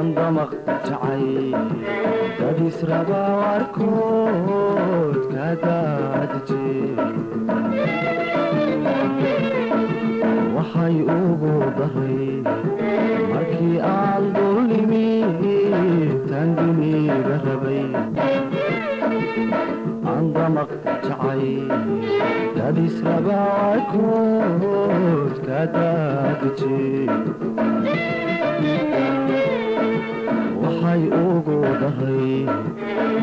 andamaq jacay dadis rabaa warkood ka daadije waxay ugu daray markii aan dulimi tan duniga rabay andamaq jacay dadis rabaa warkood ka daadije waxay ugu daray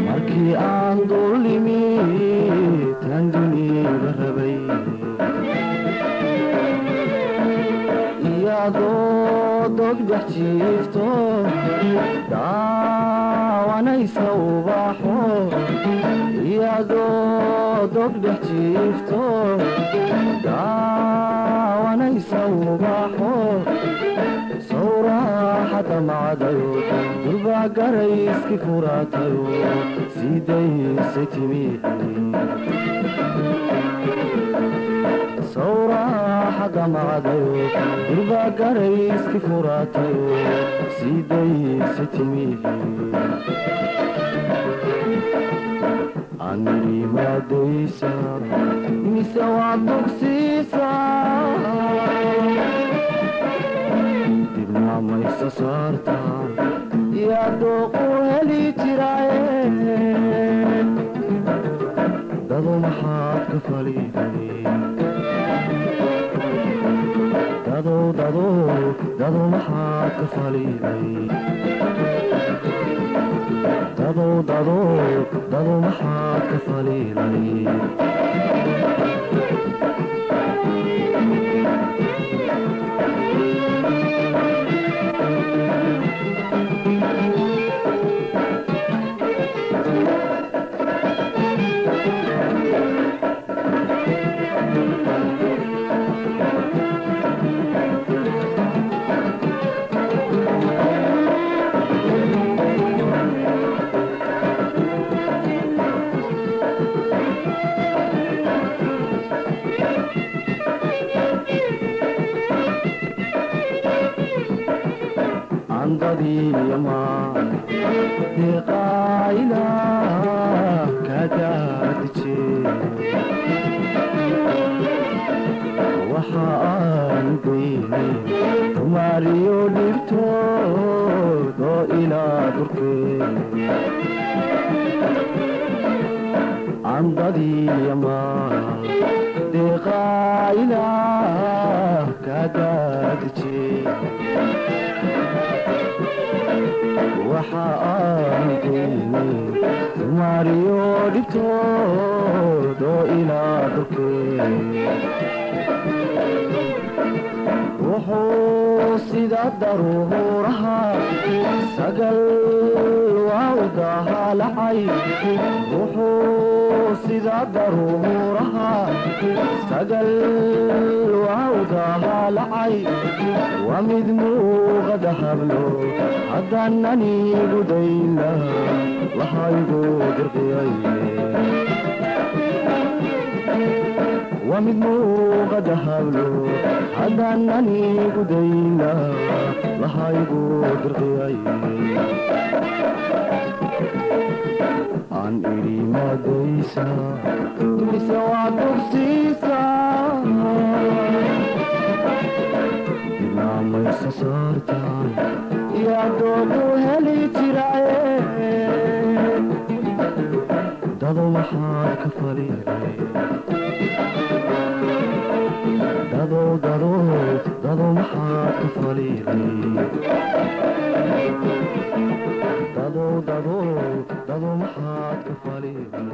markii aan dulimi tan duniga rabay iyadoo dogdhex jiifto daawanaysa ubaxo iyadoo dogdhex jiifto daawanaysa ubaxo sawraaxada macdayo durbaa garayski furaatayo sidaysay timi sawraaxada macdayo durbaa garayski furaatayo sidaysay timi anigi maadaysa mise waa dugsiisa dibna maysa saartaan yaa dooqu heli jiraaye dadu maxaad ka faliday dadu maxaad ka faliday dadu maxaad ka faliday deqayla kadaadije waxa aan geynay tumaariyo dhibtood oo ilaa durkeen andadiyama deqayla kadaadije waxa aan geynay tumaariyo dhibtood oo ilaa durkeen wuxuu sida daruuraha sagal waa u dahalacay wuxuu sida daruuraha sagal waa u dahalacay waa mid muuqada hablo haddaanani gudayna waxaygu dirqiyay waa mid muuqada hablo haddaanani gudayna waxaygu dirqiyay aan idhi maadaysa mise waa dugsiisa dibna maysa saartaan yaa dooqu heli jiraaye dadu maxaad ka faliday dadu maxaad ka faliday dadu maxaad ka faliday